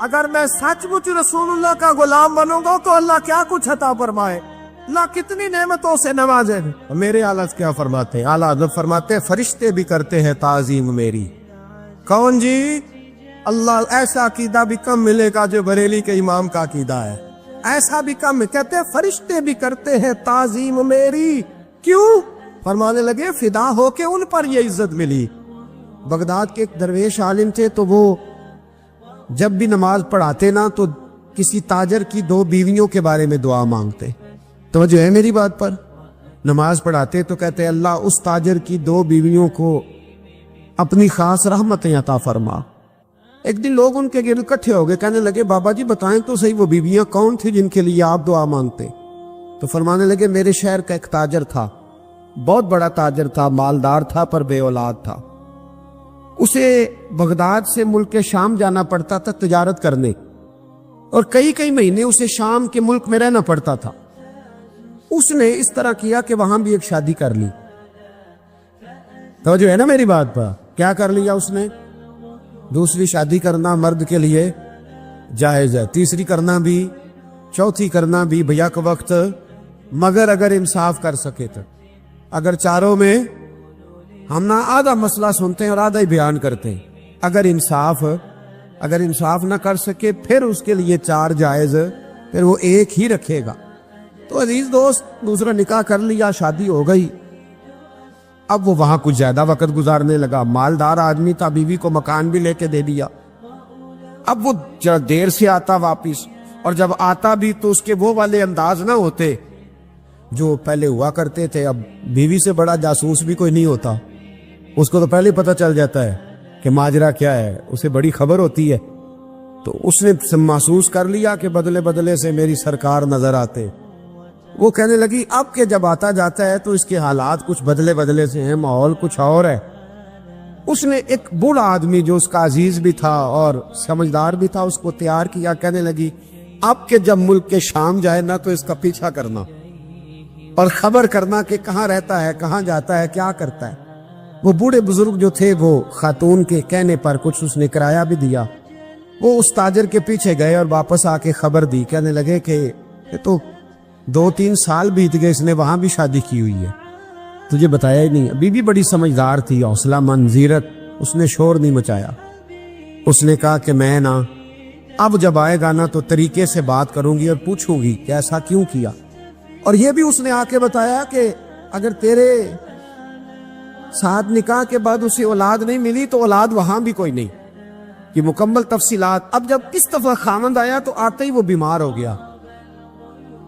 اگر میں سچ مچ رسول اللہ کا غلام بنوں گا تو اللہ کیا کچھ عطا فرمائے، اللہ کتنی نعمتوں سے نوازے۔ میرے اعلیٰ کیا فرماتے ہیں؟ اعلیٰ حضرت فرماتے ہیں فرشتے بھی کرتے ہیں تعظیم میری۔ کون جی؟ اللہ ایسا عقیدہ بھی کم ملے گا جو بریلی کے امام کا عقیدہ ہے، ایسا بھی کم۔ کہتے ہیں فرشتے بھی کرتے ہیں تعظیم میری۔ کیوں؟ فرمانے لگے فدا ہو کے ان پر یہ عزت ملی۔ بغداد کے ایک درویش عالم تھے، تو وہ جب بھی نماز پڑھاتے نا تو کسی تاجر کی 2 بیویوں کے بارے میں دعا مانگتے۔ توجہ ہے میری بات پر؟ نماز پڑھاتے تو کہتے اللہ اس تاجر کی 2 بیویوں کو اپنی خاص رحمتیں عطا فرما۔ ایک دن لوگ ان کے گرد اکٹھے ہو گئے، کہنے لگے بابا جی بتائیں تو صحیح وہ بیویاں کون تھی جن کے لیے آپ دعا مانگتے؟ تو فرمانے لگے میرے شہر کا ایک تاجر تھا، بہت بڑا تاجر تھا، مالدار تھا پر بے اولاد تھا۔ اسے بغداد سے ملک شام جانا پڑتا تھا تجارت کرنے، اور کئی مہینے اسے شام کے ملک میں رہنا پڑتا تھا۔ اس نے اس طرح کیا کہ وہاں بھی ایک شادی کر لی۔ توجہ ہے نا میری بات پر؟ کیا کر لیا اس نے؟ دوسری شادی کرنا مرد کے لیے جائز ہے، تیسری کرنا بھی، چوتھی کرنا بھی بھیا کا وقت، مگر اگر انصاف کر سکے تو۔ اگر چاروں میں ہم نہ آدھا مسئلہ سنتے ہیں اور آدھا ہی بیان کرتے ہیں، اگر انصاف نہ کر سکے پھر اس کے لیے 4 جائز، پھر وہ ایک ہی رکھے گا۔ تو عزیز دوست دوسرا نکاح کر لیا، شادی ہو گئی، اب وہ وہاں کچھ زیادہ وقت گزارنے لگا، مالدار آدمی تھا، بیوی کو مکان بھی لے کے دے دیا۔ اب وہ دیر سے آتا واپس، اور جب آتا بھی تو اس کے وہ والے انداز نہ ہوتے جو پہلے ہوا کرتے تھے۔ اب بیوی سے بڑا جاسوس بھی کوئی نہیں ہوتا، اس کو تو پہلے پتہ چل جاتا ہے کہ ماجرا کیا ہے، اسے بڑی خبر ہوتی ہے۔ تو اس نے محسوس کر لیا کہ بدلے بدلے سے میری سرکار نظر آتے۔ وہ کہنے لگی اب کہ جب آتا جاتا ہے تو اس کے حالات کچھ بدلے سے ہیں، ماحول کچھ اور ہے۔ اس نے ایک بوڑھا آدمی جو اس کا عزیز بھی تھا اور سمجھدار بھی تھا اس کو تیار کیا، کہنے لگی اب کہ جب ملک کے شام جائے نا تو اس کا پیچھا کرنا اور خبر کرنا کہ کہاں رہتا ہے، کہاں جاتا ہے، کیا کرتا ہے۔ وہ بوڑھے بزرگ جو تھے وہ خاتون کے کہنے پر کچھ اس نے کرایہ بھی دیا، وہ اس تاجر کے پیچھے گئے اور واپس آ کے خبر دی، کہنے لگے کہ یہ تو 2-3 سال بیت گئے، اس نے وہاں بھی شادی کی ہوئی ہے، تجھے بتایا ہی نہیں۔ بی بی بڑی سمجھدار تھی، حوصلہ مند، زیرک، اس نے شور نہیں مچایا۔ اس نے کہا کہ میں نا اب جب آئے گا نا تو طریقے سے بات کروں گی اور پوچھوں گی کہ ایسا کیوں کیا، اور یہ بھی اس نے آ کے بتایا کہ اگر تیرے ساتھ نکاح کے بعد اسے اولاد نہیں ملی تو اولاد وہاں بھی کوئی نہیں، کہ مکمل تفصیلات۔ اب جب اس دفعہ خاوند آیا تو آتے ہی وہ بیمار ہو گیا،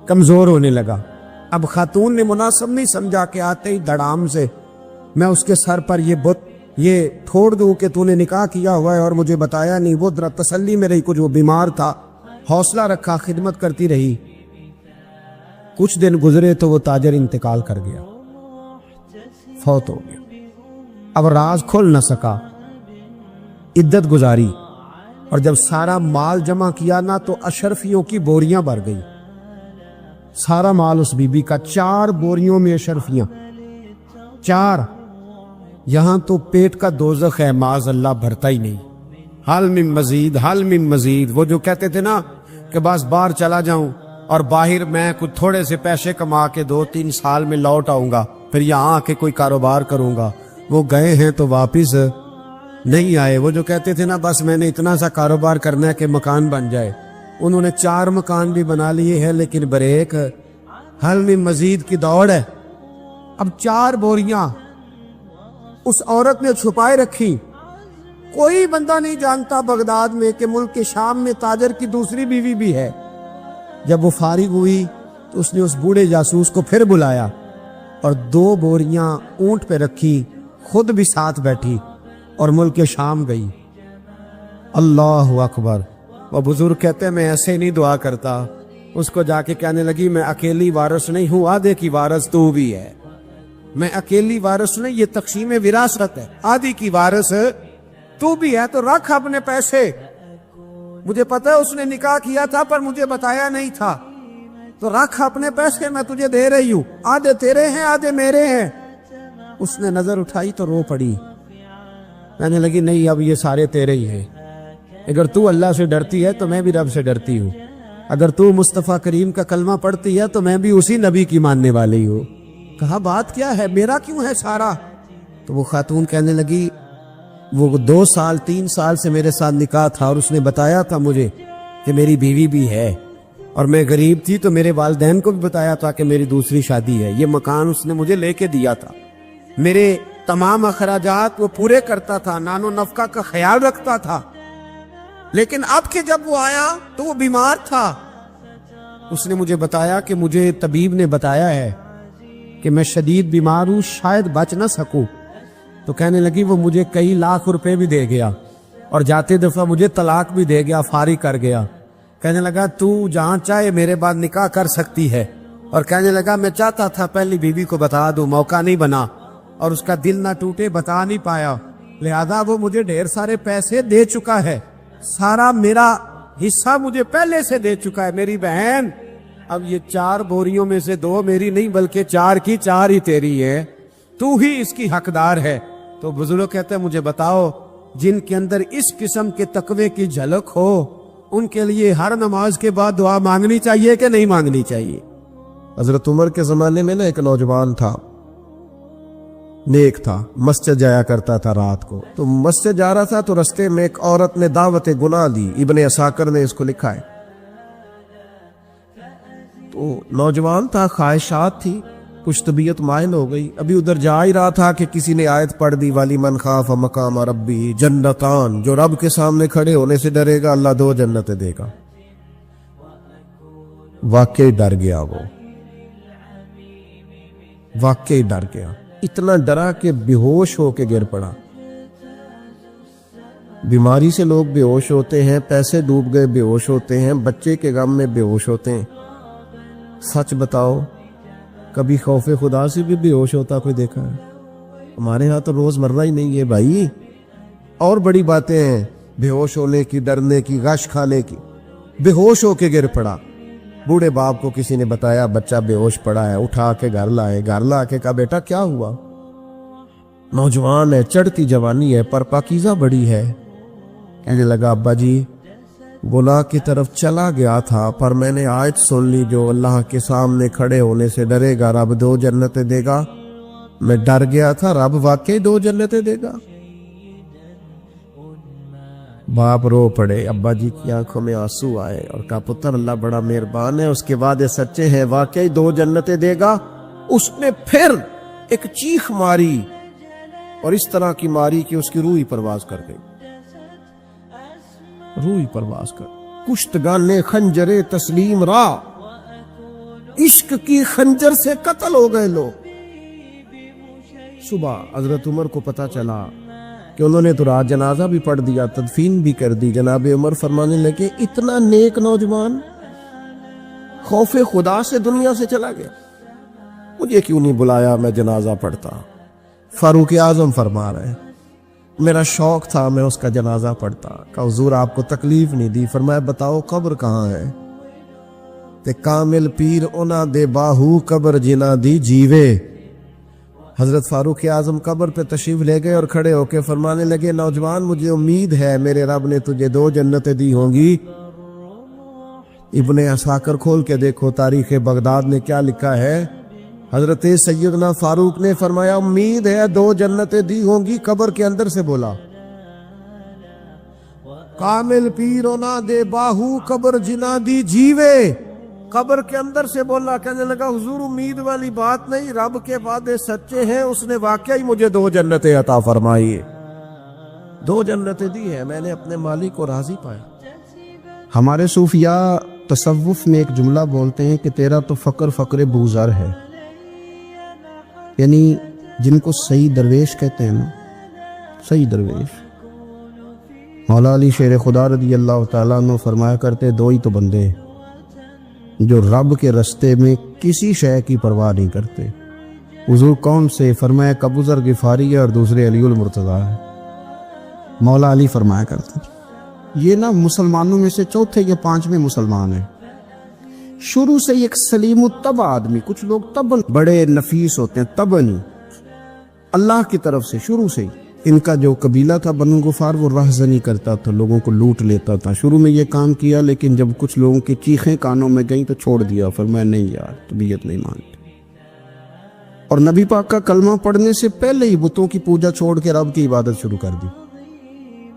کمزور ہونے لگا۔ اب خاتون نے مناسب نہیں سمجھا کہ آتے ہی دڑام سے میں اس کے سر پر یہ بت یہ ٹھوڑ دوں کہ تو نے نکاح کیا ہوا ہے اور مجھے بتایا نہیں۔ وہ ذرا تسلی میں رہی، کچھ وہ بیمار تھا، حوصلہ رکھا، خدمت کرتی رہی۔ کچھ دن گزرے تو وہ تاجر انتقال کر گیا، فوت ہو گیا۔ اب راز کھل نہ سکا، عدت گزاری، اور جب سارا مال جمع کیا نا تو اشرفیوں کی بوریاں بھر گئی، سارا مال اس بی بی کا، 4 بوریوں میں اشرفیاں، 4۔ یہاں تو پیٹ کا دوزخ ہے، معاذ اللہ، بھرتا ہی نہیں۔ حل من مزید، حل من مزید۔ وہ جو کہتے تھے نا کہ بس باہر چلا جاؤں اور باہر میں کچھ تھوڑے سے پیسے کما کے 2-3 سال میں لوٹ آؤں گا، پھر یہاں آ کے کوئی کاروبار کروں گا، وہ گئے ہیں تو واپس نہیں آئے۔ وہ جو کہتے تھے نا بس میں نے اتنا سا کاروبار کرنا ہے کہ مکان بن جائے، انہوں نے 4 مکان بھی بنا لیے ہیں، لیکن بریک حل میں مزید کی دوڑ ہے۔ اب 4 بوریاں اس عورت نے چھپائے رکھی، کوئی بندہ نہیں جانتا بغداد میں کہ ملک کے شام میں تاجر کی دوسری بیوی بھی ہے۔ جب وہ فارغ ہوئی تو اس نے اس بوڑھے جاسوس کو پھر بلایا اور 2 بوریاں اونٹ پہ رکھی، خود بھی ساتھ بیٹھی اور ملک شام گئی۔ اللہ اکبر۔ وہ بزرگ کہتے ہیں میں ایسے نہیں دعا کرتا، اس کو جا کے کہنے لگی میں اکیلی وارث نہیں ہوں، آدھے کی وارث تو بھی ہے، میں اکیلی وارث نہیں، یہ تقسیم وراثت ہے، آدھی کی وارث تو بھی ہے، تو رکھ اپنے پیسے، مجھے پتا ہے اس نے نکاح کیا تھا پر مجھے بتایا نہیں تھا، تو رکھ اپنے پیسے، میں تجھے دے رہی ہوں، آدھے تیرے ہیں آدھے میرے ہیں۔ اس نے نظر اٹھائی تو رو پڑی، کہنے لگی نہیں اب یہ سارے تیرے ہی ہیں، اگر تو اللہ سے ڈرتی ہے تو میں بھی رب سے ڈرتی ہوں، اگر تو مصطفیٰ کریم کا کلمہ پڑھتی ہے تو میں بھی اسی نبی کی ماننے والی ہوں۔ کہا بات کیا ہے، میرا کیوں ہے سارا؟ تو وہ خاتون کہنے لگی وہ 2 سال 3 سال سے میرے ساتھ نکاح تھا اور اس نے بتایا تھا مجھے کہ میری بیوی بھی ہے، اور میں غریب تھی تو میرے والدین کو بھی بتایا تھا کہ میری دوسری شادی ہے۔ یہ مکان اس نے مجھے لے کے دیا تھا، میرے تمام اخراجات وہ پورے کرتا تھا، نان و نفقہ کا خیال رکھتا تھا، لیکن اب کہ جب وہ آیا تو وہ بیمار تھا۔ اس نے مجھے بتایا کہ مجھے طبیب نے بتایا ہے کہ میں شدید بیمار ہوں، شاید بچ نہ سکوں۔ تو کہنے لگی وہ مجھے کئی لاکھ روپے بھی دے گیا اور جاتے دفعہ مجھے طلاق بھی دے گیا، فارغ کر گیا۔ کہنے لگا تو جہاں چاہے میرے بعد نکاح کر سکتی ہے، اور کہنے لگا میں چاہتا تھا پہلی بیوی کو بتا دوں، موقع نہیں بنا اور اس کا دل نہ ٹوٹے، بتا نہیں پایا، لہذا وہ مجھے ڈھیر سارے پیسے دے چکا ہے، سارا میرا حصہ مجھے پہلے سے دے چکا ہے۔ میری بہن اب یہ 4 بوریوں میں سے 2 میری نہیں بلکہ 4 کی 4 ہی تیری ہے، تو ہی اس کی حقدار ہے۔ تو بزرگ کہتے ہیں مجھے بتاؤ جن کے اندر اس قسم کے تقوی کی جھلک ہو ان کے لیے ہر نماز کے بعد دعا مانگنی چاہیے کہ نہیں مانگنی چاہیے؟ حضرت عمر کے زمانے میں ایک نوجوان تھا، نیک تھا، مسجد جایا کرتا تھا رات کو۔ تو مسجد جا رہا تھا تو رستے میں ایک عورت نے دعوت گناہ دی، ابن عساکر نے اس کو لکھا ہے۔ تو نوجوان تھا، خواہشات تھی، کچھ طبیعت مائل ہو گئی، ابھی ادھر جا ہی رہا تھا کہ کسی نے آیت پڑھ دی والی من خاف مقام ربی جنتان، جو رب کے سامنے کھڑے ہونے سے ڈرے گا اللہ 2 جنتیں دے گا۔ واقعی ڈر گیا، وہ واقعی ڈر گیا، اتنا ڈرا کہ بے ہوش ہو کے گر پڑا۔ بیماری سے لوگ بے ہوش ہوتے ہیں، پیسے ڈوب گئے بے ہوش ہوتے ہیں، بچے کے غم میں بے ہوش ہوتے ہیں۔ سچ بتاؤ کبھی خوف خدا سے بھی بے ہوش ہوتا کوئی دیکھا ہے؟ ہمارے ہاں تو روز مرہ ہی نہیں ہے بھائی، اور بڑی باتیں ہیں بے ہوش ہونے کی، ڈرنے کی، غش کھانے کی۔ بے ہوش ہو کے گر پڑا، بوڑھے باپ کو کسی نے بتایا بچہ بے ہوش پڑا ہے، اٹھا کے گھر لائے، گھر لا کے کہا بیٹا کیا ہوا؟ نوجوان ہے، چڑھتی جوانی ہے پر پاکیزہ بڑی ہے۔ کہنے لگا ابا جی گناہ کی طرف چلا گیا تھا پر میں نے آیت سن لی جو اللہ کے سامنے کھڑے ہونے سے ڈرے گا رب 2 جنتیں دے گا، میں ڈر گیا تھا، رب واقعی 2 جنتیں دے گا۔ باپ رو پڑے، ابا جی کی آنکھوں میں آنسو آئے اور کہا پتر اللہ بڑا مہربان ہے، اس کے وعدے سچے ہیں، واقعی 2 جنتیں دے گا۔ اس نے پھر ایک چیخ ماری اور اس طرح کی ماری کہ اس کی روح ہی پرواز کر گئی، روح ہی پرواز کر۔ کشتگان نے خنجر تسلیم را، عشق کی خنجر سے قتل ہو گئے لوگ۔ صبح حضرت عمر کو پتا چلا کہ انہوں نے تو رات جنازہ بھی پڑھ دیا، تدفین بھی کر دی۔ جناب عمر فرمانے لگے اتنا نیک نوجوان خوف خدا سے دنیا سے چلا گیا، مجھے کیوں نہیں بلایا میں جنازہ پڑھتا؟ فاروق اعظم فرما رہے ہیں میرا شوق تھا میں اس کا جنازہ پڑھتا۔ کہ حضور آپ کو تکلیف نہیں دی؟ فرمایا بتاؤ قبر کہاں ہے؟ تے کامل پیر اونا دے باہو قبر جنا دی جیوے۔ حضرت فاروق اعظم قبر پہ تشریف لے گئے اور کھڑے ہو کے فرمانے لگے نوجوان مجھے امید ہے میرے رب نے تجھے 2 جنتیں دی ہوں گی۔ ابن عساکر کھول کے دیکھو تاریخ بغداد نے کیا لکھا ہے۔ حضرت سیدنا فاروق نے فرمایا امید ہے 2 جنتیں دی ہوں گی، قبر کے اندر سے بولا کامل پیرونا دے باہو قبر جنا دی جیوے، قبر کے اندر سے بولا۔ کہنے لگا حضور امید والی بات نہیں، رب کے وعدے سچے ہیں، اس نے واقعی مجھے 2 جنتیں عطا فرمائی، 2 جنتیں دی ہیں، میں نے اپنے مالک کو راضی پایا۔ ہمارے صوفیاء تصوف میں ایک جملہ بولتے ہیں کہ تیرا تو فقر بوزر ہے، یعنی جن کو صحیح درویش کہتے ہیں نا، صحیح درویش۔ مولا علی شیر خدا رضی اللہ تعالیٰ عنہ فرمایا کرتے 2 ہی تو بندے جو رب کے رستے میں کسی شے کی پرواہ نہیں کرتے۔ حضور کون سے؟ فرمایا ابو ذر غفاری ہے اور دوسرے علی المرتضیٰ ہے۔ مولا علی فرمایا کرتے یہ نا مسلمانوں میں سے 4 یا 5ویں مسلمان ہیں، شروع سے ایک سلیم الطبع آدمی، کچھ لوگ طبعاً بڑے نفیس ہوتے ہیں، طبعاً اللہ کی طرف سے شروع سے ہی ان کا جو قبیلہ تھا بنو غفار وہ راہزنی کرتا تھا، لوگوں کو لوٹ لیتا تھا۔ شروع میں یہ کام کیا، لیکن جب کچھ لوگوں کی چیخیں کانوں میں گئیں تو چھوڑ دیا، فرمایا نہیں یار طبیعت نہیں مانتی۔ اور نبی پاک کا کلمہ پڑھنے سے پہلے ہی بتوں کی پوجا چھوڑ کے رب کی عبادت شروع کر دی۔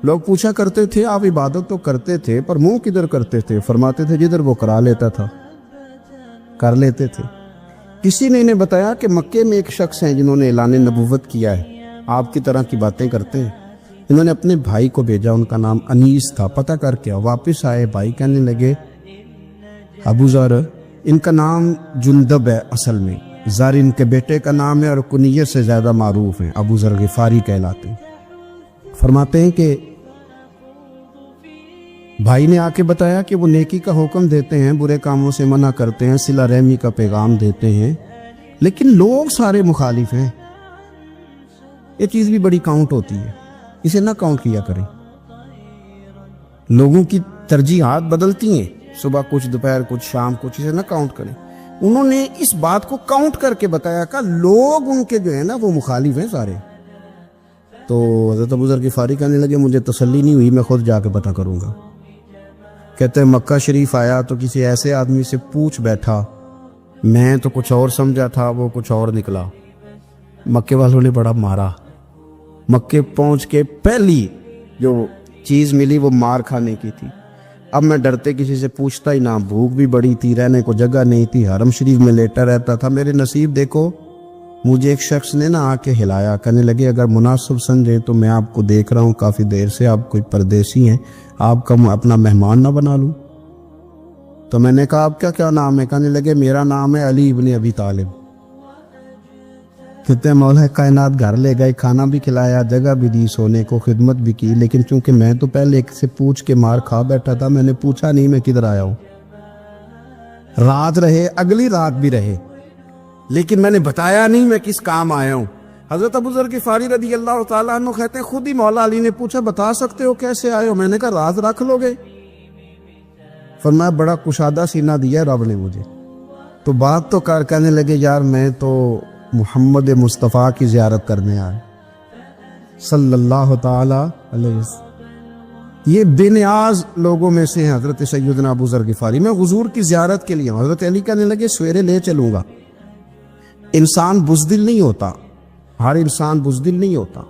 لوگ پوچھا کرتے تھے آپ عبادت تو کرتے تھے پر منہ کدھر کرتے تھے؟ فرماتے تھے جدھر وہ کرا لیتا تھا کر لیتے تھے۔ کسی نے انہیں بتایا کہ مکے میں ایک شخص ہیں جنہوں نے اعلان نبوت کیا ہے، آپ کی طرح کی باتیں کرتے ہیں۔ انہوں نے اپنے بھائی کو بھیجا، ان کا نام انیس تھا، پتہ کر کے واپس آئے، بھائی کہنے لگے ابو ذر، ان کا نام جندب ہے، اصل میں ذر ان کے بیٹے کا نام ہے اور کنیت سے زیادہ معروف ہیں، ابو ذر غفاری کہلاتے ہیں۔ فرماتے ہیں کہ بھائی نے آ کے بتایا کہ وہ نیکی کا حکم دیتے ہیں، برے کاموں سے منع کرتے ہیں، صلہ رحمی کا پیغام دیتے ہیں، لیکن لوگ سارے مخالف ہیں۔ یہ چیز بھی بڑی کاؤنٹ ہوتی ہے، اسے نہ کاؤنٹ کیا کریں۔ لوگوں کی ترجیحات بدلتی ہیں، صبح کچھ، دوپہر کچھ، شام کچھ، اسے نہ کاؤنٹ کریں۔ انہوں نے اس بات کو کاؤنٹ کر کے بتایا کہ لوگ ان کے جو ہے نا وہ مخالف ہیں سارے۔ تو حضرت ابو ذر غفاری کہنے لگے مجھے تسلی نہیں ہوئی، میں خود جا کے پتہ کروں گا۔ کہتے ہیں مکہ شریف آیا تو کسی ایسے آدمی سے پوچھ بیٹھا، میں تو کچھ اور سمجھا تھا، وہ کچھ اور نکلا۔ مکے والوں نے بڑا مارا۔ مکے پہنچ کے پہلی جو چیز ملی وہ مار کھانے کی تھی۔ اب میں ڈرتے کسی سے پوچھتا ہی نہ، بھوک بھی بڑی تھی، رہنے کو جگہ نہیں تھی، حرم شریف میں لیٹا رہتا تھا۔ میرے نصیب دیکھو، مجھے ایک شخص نے آ کے ہلایا، کہنے لگے اگر مناسب سمجھیں تو میں آپ کو دیکھ رہا ہوں کافی دیر سے، آپ کوئی پردیسی ہیں، آپ کا اپنا مہمان نہ بنا لوں؟ تو میں نے کہا آپ کا کیا نام ہے؟ کہنے لگے میرا نام ہے علی ابن ابی طالب۔ کہتے ہیں مولا کائنات گھر لے گئے، کھانا بھی کھلایا، جگہ بھی دی، سونے کو خدمت بھی کی، لیکن چونکہ میں تو پہلے ایک سے پوچھ کے مار کھا بیٹھا تھا، میں نے پوچھا نہیں میں کدھر آیا ہوں۔ رات رہے، اگلی رات بھی رہے، لیکن میں نے بتایا نہیں میں کس کام آیا ہوں۔ حضرت ابو ذر غفاری رضی اللہ تعالیٰ عنہ کہتے ہیں خود ہی مولا علی نے پوچھا بتا سکتے ہو کیسے آئے ہو؟ میں نے کہا راز رکھ لو گے؟ فرمایا بڑا کشادہ سینہ دیا رب نے مجھے۔ تو بات تو کر، کہنے لگے یار میں تو محمد مصطفیٰ کی زیارت کرنے آئے صلی اللہ تعالی علیہ وسلم۔ یہ بے نیاز لوگوں میں سے ہیں حضرت سیدنا ابو ذر غفاری۔ میں حضور کی زیارت کے لیے ہوں۔ حضرت علی کہنے لگے سویرے لے چلوں گا۔ انسان بزدل نہیں ہوتا، ہر انسان بزدل نہیں ہوتا،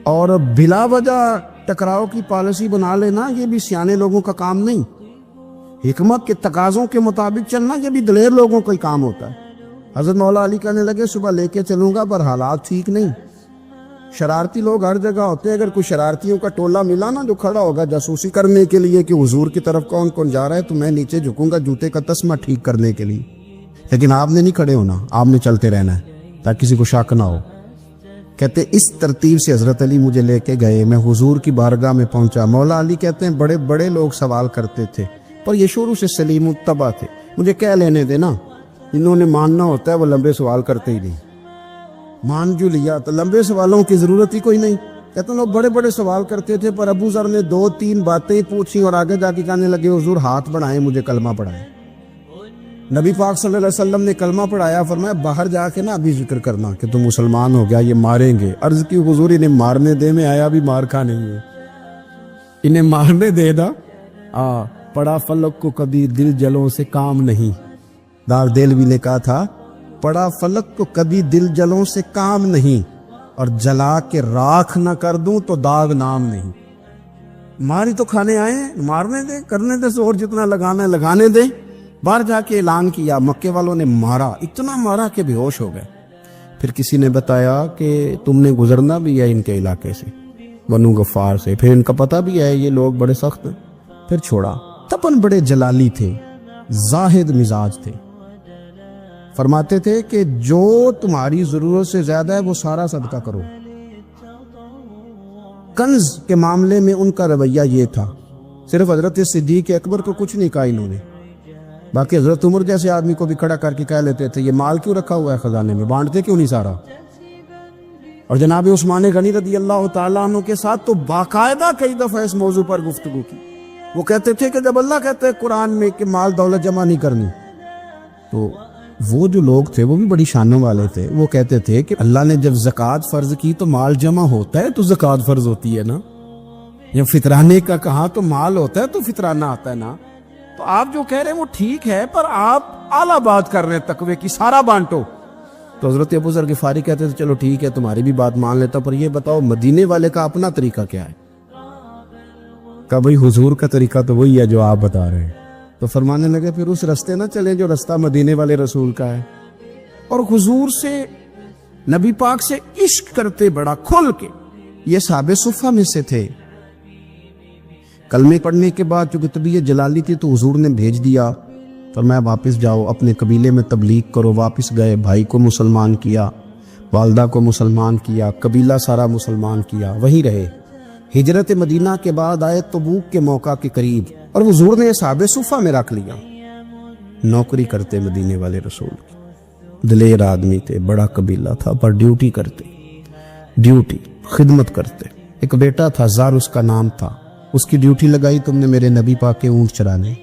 اور بلا وجہ ٹکراؤ کی پالیسی بنا لینا یہ بھی سیانے لوگوں کا کام نہیں۔ حکمت کے تقاضوں کے مطابق چلنا یہ بھی دلیر لوگوں کا ہی کام ہوتا ہے۔ حضرت مولا علی کہنے لگے صبح لے کے چلوں گا پر حالات ٹھیک نہیں، شرارتی لوگ ہر جگہ ہوتے ہیں، اگر کوئی شرارتیوں کا ٹولہ ملا نا جو کھڑا ہوگا جاسوسی کرنے کے لیے کہ حضور کی طرف کون کون جا رہا ہے، تو میں نیچے جھکوں گا جوتے کا تسمہ ٹھیک کرنے کے لیے، لیکن آپ نے نہیں کھڑے ہونا، آپ نے چلتے رہنا ہے تاکہ کسی کو شک نہ ہو۔ کہتے اس ترتیب سے حضرت علی مجھے لے کے گئے، میں حضور کی بارگاہ میں پہنچا۔ مولا علی کہتے ہیں بڑے بڑے لوگ سوال کرتے تھے پر یہ شروع سے سلیم الطبع تھے، مجھے کہہ لینے دینا، جنہوں نے ماننا ہوتا ہے وہ لمبے سوال کرتے ہی نہیں۔ مان جو لیا تو لمبے سوالوں کی ضرورت ہی کوئی نہیں۔ کہتے ہیں لوگ بڑے بڑے سوال کرتے تھے پر ابو ذر نے 2-3 باتیں پوچھی اور آگے جا کے کہنے لگے حضور ہاتھ بڑھائیں مجھے کلمہ پڑھائیں۔ نبی پاک صلی اللہ علیہ وسلم نے کلمہ پڑھایا، فرمایا باہر جا کے نا ابھی ذکر کرنا کہ تم مسلمان ہو گیا، یہ ماریں گے۔ عرض کی حضور انہیں مارنے دے، میں آیا بھی مار کھانے ہے، انہیں مارنے دے نا۔ پڑا فلک کو کبھی دل جلوں سے کام نہیں، دار دل بھی نے کہا تھا پڑا فلک کو کبھی دل جلوں سے کام نہیں، اور جلا کے راکھ نہ کر دوں تو داغ نام نہیں۔ ماری تو کھانے آئے ہیں، مارنے دے، کرنے دے زور جتنا لگانا ہے لگانے دے۔ باہر جا کے اعلان کیا، مکے والوں نے مارا، اتنا مارا کہ بے ہوش ہو گئے۔ پھر کسی نے بتایا کہ تم نے گزرنا بھی ہے ان کے علاقے سے، بنو غفار سے، پھر ان کا پتہ بھی ہے یہ لوگ بڑے سخت ہیں، پھر چھوڑا۔ تپن بڑے جلالی تھے، زاہد مزاج تھے، فرماتے تھے کہ جو تمہاری ضرورت سے زیادہ ہے وہ سارا صدقہ کرو۔ کنز کے معاملے میں ان کا رویہ یہ تھا، صرف حضرت صدیق اکبر کو کچھ نہیں کہا انہوں نے، باقی حضرت عمر جیسے آدمی کو بھی کھڑا کر کے کہہ لیتے تھے یہ مال کیوں رکھا ہوا ہے خزانے میں، بانٹتے کیوں نہیں سارا؟ اور جناب عثمان غنی رضی اللہ تعالیٰ عنہ کے ساتھ تو باقاعدہ کئی دفعہ اس موضوع پر گفتگو کی۔ وہ کہتے تھے کہ جب اللہ کہتے ہیں قرآن میں کہ مال دولت جمع نہیں کرنی، تو وہ جو لوگ تھے وہ بھی بڑی شانوں والے تھے. وہ کہتے تھے کہ اللہ نے جب زکوٰۃ فرض کی تو مال جمع ہوتا ہے تو زکوٰۃ فرض ہوتی ہے نا. جب فطرانے کا کہا تو مال ہوتا ہے تو فطرانہ آتا ہے نا. تو آپ جو کہہ رہے ہیں وہ ٹھیک ہے، پر آپ اعلیٰ بات کر رہے ہیں تقوی کی، سارا بانٹو. تو حضرت ابو ذر غفاری کہتے تھے چلو ٹھیک ہے تمہاری بھی بات مان لیتا، پر یہ بتاؤ مدینے والے کا اپنا طریقہ کیا ہے؟ کہا بھائی حضور کا طریقہ تو وہی ہے جو آپ بتا رہے ہیں. تو فرمانے لگے پھر اس رستے نہ چلیں جو رستہ مدینے والے رسول کا ہے. اور حضور سے، نبی پاک سے عشق کرتے بڑا کھل کے. یہ صحابہ صفہ میں سے تھے. کلمے پڑھنے کے بعد چونکہ طبیعت جلالی تھی تو حضور نے بھیج دیا، فرمایا واپس جاؤ اپنے قبیلے میں تبلیغ کرو. واپس گئے، بھائی کو مسلمان کیا، والدہ کو مسلمان کیا، قبیلہ سارا مسلمان کیا، وہیں رہے. ہجرت مدینہ کے بعد آئے تبوک کے موقع کے قریب، اور حضور نے صحابہ صفہ میں رکھ لیا. نوکری کرتے مدینے والے رسول کی، دلیر آدمی تھے، بڑا قبیلہ تھا، پر ڈیوٹی کرتے، ڈیوٹی خدمت کرتے. ایک بیٹا تھا زار اس کا نام تھا، اس کی ڈیوٹی لگائی تم نے میرے نبی پاک کے اونٹ چرانے.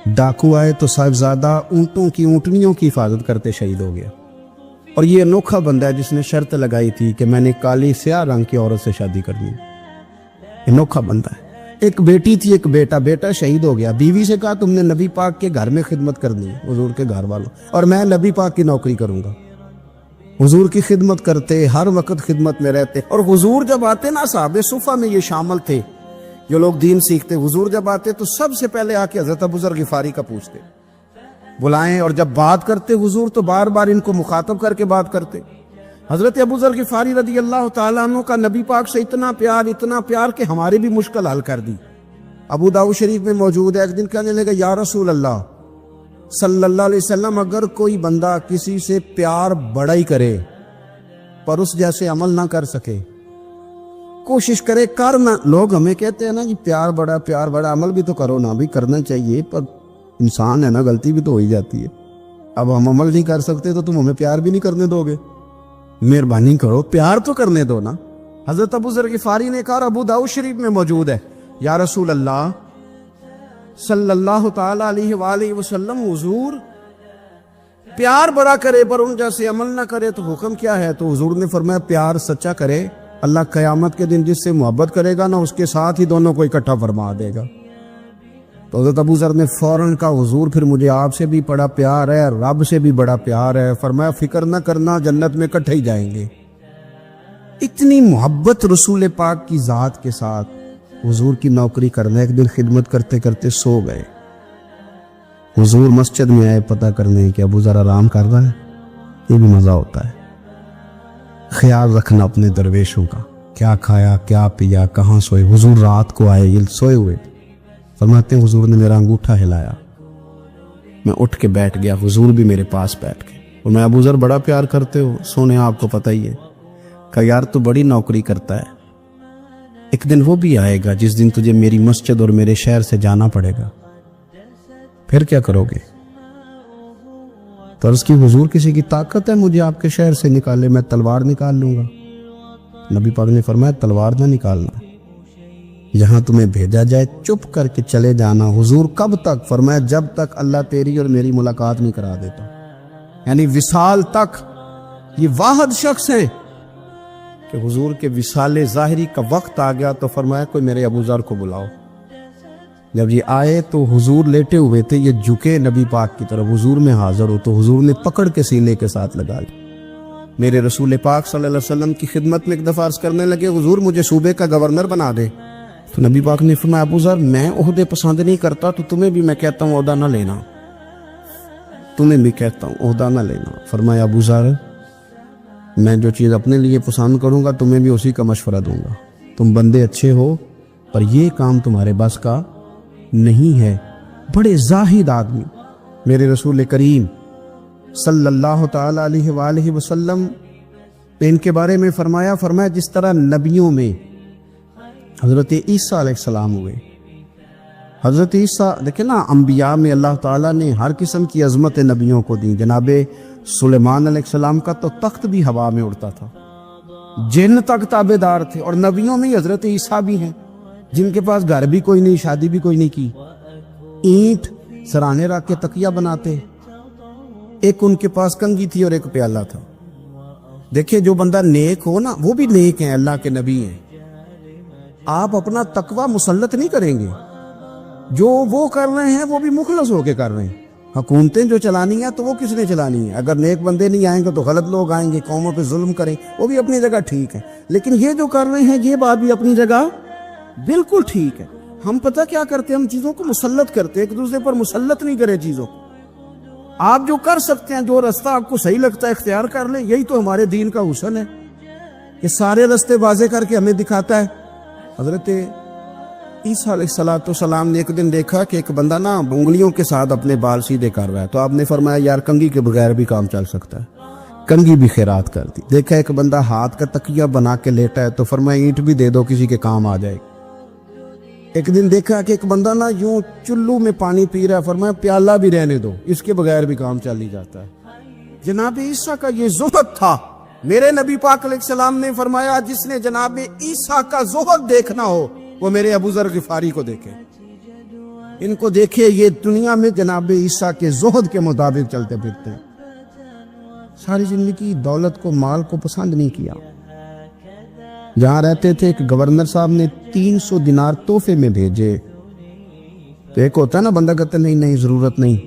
ڈاکو آئے تو صاحبزادہ اونٹوں کی، اونٹنیوں کی حفاظت کرتے شہید ہو گیا. اور یہ انوکھا بندہ ہے جس نے شرط لگائی تھی کہ میں نے کالی سیاہ رنگ کی عورت سے شادی کرنی. انوکھا بندہ ہے. ایک بیٹی تھی، ایک بیٹا، بیٹا شہید ہو گیا. بیوی سے کہا تم نے نبی پاک کے گھر میں خدمت کرنی ہے، حضور کے گھر والوں، اور میں نبی پاک کی نوکری کروں گا. حضور کی خدمت کرتے، ہر وقت خدمت میں رہتے. اور حضور جب آتے نا، صحابہ صفہ میں یہ شامل تھے جو لوگ دین سیکھتے. حضور جب آتے تو سب سے پہلے آ کے حضرت ابو ذر غفاری کا پوچھتے، بلائیں. اور جب بات کرتے حضور تو بار بار ان کو مخاطب کر کے بات کرتے. حضرت ابو ذر غفاری رضی اللہ تعالیٰ عنہ کا نبی پاک سے اتنا پیار کہ ہماری بھی مشکل حل کر دی. ابو داؤد شریف میں موجود ہے. ایک دن کہنے لگا یا رسول اللہ صلی اللہ علیہ وسلم، اگر کوئی بندہ کسی سے پیار بڑا ہی کرے پر اس جیسے عمل نہ کر سکے، کوشش کرے کرنا. لوگ ہمیں کہتے ہیں نا جی پیار بڑا، عمل بھی تو کرو نا. بھی کرنا چاہیے، پر انسان ہے نا، غلطی بھی تو ہو ہی جاتی ہے. اب ہم عمل نہیں کر سکتے تو تم ہمیں پیار بھی نہیں کرنے دو گے؟ مہربانی کرو، پیار تو کرنے دو نا. حضرت ابو ذر غفاری نے کہا، ابو داؤد شریف میں موجود ہے، یا رسول اللہ صلی اللہ تعالی علیہ وآلہ وسلم، حضور پیار بڑا کرے پر ان جیسے عمل نہ کرے تو حکم کیا ہے؟ تو حضور نے فرمایا پیار سچا کرے، اللہ قیامت کے دن جس سے محبت کرے گا نا اس کے ساتھ ہی دونوں کو اکٹھا فرما دے گا. تو حضرت ابو ذر نے فوراً کہا حضور پھر مجھے آپ سے بھی بڑا پیار ہے، رب سے بھی بڑا پیار ہے. فرمایا فکر نہ کرنا، جنت میں اکٹھے ہی جائیں گے. اتنی محبت رسول پاک کی ذات کے ساتھ. حضور کی نوکری کرنا. ایک دن خدمت کرتے کرتے سو گئے. حضور مسجد میں آئے پتہ کرنے کہ ابو ذر آرام کر رہا ہے. یہ بھی مزہ ہوتا ہے، خیال رکھنا اپنے درویشوں کا، کیا کھایا کیا پیا، کہاں سوئے. حضور رات کو آئے، یہ سوئے ہوئے. فرماتے ہیں حضور نے میرا انگوٹھا ہلایا، میں اٹھ کے بیٹھ گیا، حضور بھی میرے پاس بیٹھ گئے. اور میں ابو ذر بڑا پیار کرتے ہو، سونے آپ کو پتہ ہی ہے. کہا یار تو بڑی نوکری کرتا ہے، ایک دن وہ بھی آئے گا جس دن تجھے میری مسجد اور میرے شہر سے جانا پڑے گا، پھر کیا کرو گے؟ تو عرض کی حضور کسی کی طاقت ہے مجھے آپ کے شہر سے نکالے؟ میں تلوار نکال لوں گا. نبی پاک نے فرمایا تلوار نہ نکالنا، جہاں تمہیں بھیجا جائے چپ کر کے چلے جانا. حضور کب تک؟ فرمایا جب تک اللہ تیری اور میری ملاقات نہیں کرا دیتا، یعنی وصال تک. یہ واحد شخص ہیں کہ حضور کے وصال ظاہری کا وقت آ گیا تو فرمایا کوئی میرے ابو ذر کو بلاؤ. جب یہ آئے تو حضور لیٹے ہوئے تھے، یہ جھکے نبی پاک کی طرف، حضور میں حاضر ہو تو حضور نے پکڑ کے سینے کے ساتھ لگا لی. میرے رسول پاک صلی اللہ علیہ وسلم کی خدمت میں ایک دفعہ عرض کرنے لگے حضور مجھے صوبے کا گورنر بنا دے. تو نبی پاک نے فرمایا ابو ذر میں عہدے پسند نہیں کرتا، تو تمہیں بھی میں کہتا ہوں عہدہ نہ لینا، تمہیں بھی کہتا ہوں عہدہ نہ لینا. فرمایا ابو ذر میں جو چیز اپنے لیے پسند کروں گا تمہیں بھی اسی کا مشورہ دوں گا. تم بندے اچھے ہو پر یہ کام تمہارے بس کا نہیں ہے. بڑے زاہد آدمی. میرے رسول کریم صلی اللہ تعالی علیہ وآلہ وسلم نے ان کے بارے میں فرمایا جس طرح نبیوں میں حضرت عیسیٰ علیہ السلام ہوئے. حضرت عیسیٰ دیکھیں نا، انبیاء میں اللہ تعالیٰ نے ہر قسم کی عظمت نبیوں کو دی. جناب سلیمان علیہ السلام کا تو تخت بھی ہوا میں اڑتا تھا، جن تک تابع دار تھے. اور نبیوں میں حضرت عیسیٰ بھی ہیں جن کے پاس گھر بھی کوئی نہیں، شادی بھی کوئی نہیں کی، اینٹ سرانے رکھ کے تکیہ بناتے. ایک ان کے پاس کنگھی تھی اور ایک پیالہ تھا. دیکھیں جو بندہ نیک ہو نا وہ بھی نیک ہیں, اللہ کے نبی ہیں. آپ اپنا تقوی مسلط نہیں کریں گے, جو وہ کر رہے ہیں وہ بھی مخلص ہو کے کر رہے ہیں. حکومتیں جو چلانی ہیں تو وہ کس نے چلانی ہے؟ اگر نیک بندے نہیں آئیں گے تو غلط لوگ آئیں گے, قوموں پہ ظلم کریں, وہ بھی اپنی جگہ ٹھیک ہے. لیکن یہ جو کر رہے ہیں یہ بات بھی اپنی جگہ بالکل ٹھیک ہے. ہم پتہ کیا کرتے ہیں, ہم چیزوں کو مسلط کرتے ہیں, ایک دوسرے پر مسلط نہیں کریں چیزوں کو. آپ جو کر سکتے ہیں, جو رستہ آپ کو صحیح لگتا ہے اختیار کر لیں. یہی تو ہمارے دین کا حسن ہے کہ سارے رستے واضح کر کے ہمیں دکھاتا ہے. حضرت عیسیٰ علیہ السلام نے ایک دن دیکھا کہ ایک بندہ نا انگلیوں کے ساتھ اپنے بال سیدھے کر رہا ہے, تو آپ نے فرمایا یار کنگھی کے بغیر بھی کام چل سکتا ہے. کنگھی بھی خیرات کر دی. دیکھا ایک بندہ ہاتھ کا تکیہ بنا کے لیٹا ہے, تو فرمایا اینٹ بھی دے دو, کسی کے کام آ جائے. ایک دن دیکھا کہ ایک بندہ نا یوں چلو میں پانی پی رہا ہے, فرمایا پیالہ بھی رہنے دو, اس کے بغیر بھی کام چل ہی جاتا ہے. جناب عیسیٰ کا یہ زہد تھا. میرے نبی پاک علیہ السلام نے فرمایا جس نے جناب عیسیٰ کا زہد دیکھنا ہو وہ میرے ابو ذر غفاری کو دیکھے. ان کو دیکھے, یہ دنیا میں جناب عیسیٰ کے زہد کے مطابق چلتے پھرتے ہیں. ساری زندگی دولت کو, مال کو پسند نہیں کیا. جہاں رہتے تھے ایک گورنر صاحب نے 300 دینار تحفے میں بھیجے. تو ایک ہوتا ہے نا بندہ کہتا نہیں نہیں ضرورت نہیں.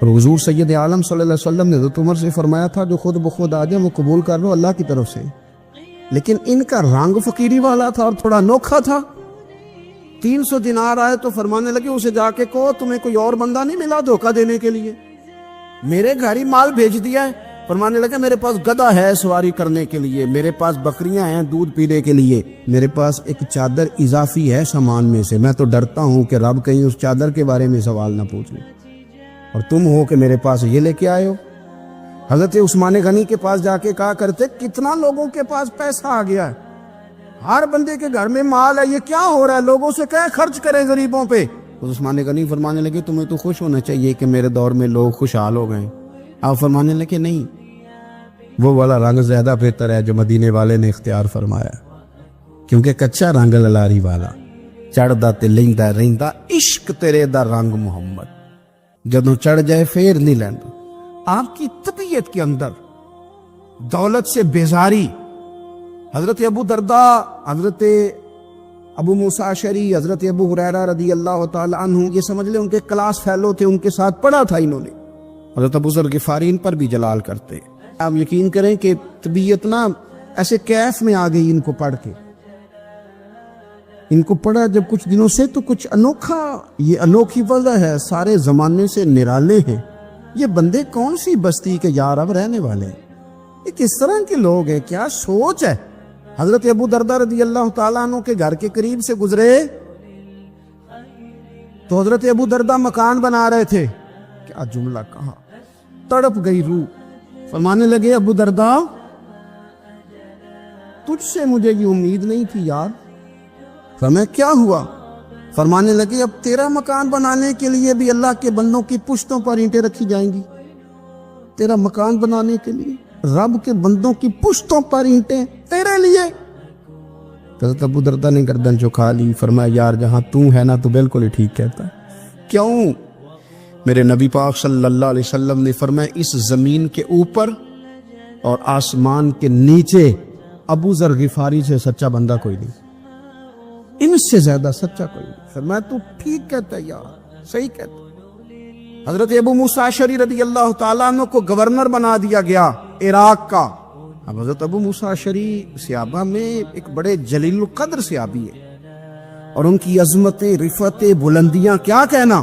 اور حضور سید عالم صلی اللہ علیہ وسلم نے حضرت عمر سے فرمایا تھا جو خود بخود آ جائے وہ قبول کر لو اللہ کی طرف سے. لیکن ان کا رنگ فقیری والا تھا اور تھوڑا انوکھا تھا. 300 دینار آئے تو فرمانے لگے اسے جا کے کہو تمہیں کوئی اور بندہ نہیں ملا دھوکہ دینے کے لیے, میرے گھر ہی مال بھیج دیا ہے. فرمانے لگے میرے پاس گدھا ہے سواری کرنے کے لیے, میرے پاس بکریاں ہیں دودھ پینے کے لیے, میرے پاس ایک چادر اضافی ہے سامان میں سے. میں تو ڈرتا ہوں کہ رب کہیں اس چادر کے بارے میں سوال نہ پوچھ لے, اور تم ہو کہ میرے پاس یہ لے کے آئے ہو. حضرت عثمان غنی کے پاس جا کے کہا کرتے کتنا لوگوں کے پاس پیسہ آ گیا ہے, ہر بندے کے گھر میں مال ہے, یہ کیا ہو رہا ہے, لوگوں سے کہیں خرچ کریں غریبوں پہ. عثمان غنی فرمانے لگے تمہیں تو خوش ہونا چاہیے کہ میرے دور میں لوگ خوشحال ہو گئے. آپ فرمانے لگے نہیں, وہ والا رنگ زیادہ بہتر ہے جو مدینے والے نے اختیار فرمایا, کیونکہ کچا رنگ للاری والا چڑھدا تے لیندا رہندا عشق تیرے دا رنگ محمد, جدوں چڑھ جائے پھر نہیں لیندا. آپ کی طبیعت کے اندر دولت سے بیزاری. حضرت ابو درداء, حضرت ابو موسیٰ اشعری, حضرت ابو ہریرہ رضی اللہ تعالی عنہ, یہ سمجھ لیں ان کے کلاس فیلو تھے, ان کے ساتھ پڑھا تھا انہوں نے. حضرت ابو ذر غفاری ان پر بھی جلال کرتے. آپ یقین کریں کہ طبیعت نا ایسے کیف میں آ گئی ان کو پڑھ کے. ان کو پڑھا جب کچھ دنوں سے تو کچھ انوکھا, یہ انوکھی وجہ ہے, سارے زمانے سے نرالے ہیں. یہ بندے کون سی بستی کے یار اب رہنے والے ہیں, یہ کس طرح کے لوگ ہیں, کیا سوچ ہے. حضرت ابو درداء رضی اللہ تعالیٰ عنہ کے گھر کے قریب سے گزرے تو حضرت ابو درداء مکان بنا رہے تھے. کیا جملہ کہا, تڑپ گئی روح. فرمانے لگے ابو درداء تجھ سے مجھے یہ امید نہیں تھی یار. فرمایا کیا ہوا؟ فرمانے لگے اب تیرا مکان بنانے کے لیے بھی اللہ کے بندوں کی پشتوں پر اینٹیں رکھی جائیں گی. تیرا مکان بنانے کے لیے رب کے بندوں کی پشتوں پر اینٹیں تیرے لیے. حضرت ابو درداء نے گردن جھکا لی. فرمایا یار جہاں تو ہے نا تو بالکل ہی ٹھیک کہتا ہے. کیوں؟ میرے نبی پاک صلی اللہ علیہ وسلم نے فرمایا اس زمین کے اوپر اور آسمان کے نیچے ابو ذر غفاری سے سچا بندہ کوئی نہیں, ان سے زیادہ سچا کوئی نہیں. فرمایا تو ٹھیک کہتا ہے یار, صحیح کہتا. حضرت ابو موسیٰ اشعری رضی اللہ تعالیٰ عنہ کو گورنر بنا دیا گیا عراق کا. اب حضرت ابو موسیٰ اشعری صحابہ میں ایک بڑے جلیل القدر صحابی ہے, اور ان کی عظمتیں, رفعتیں, بلندیاں کیا کہنا.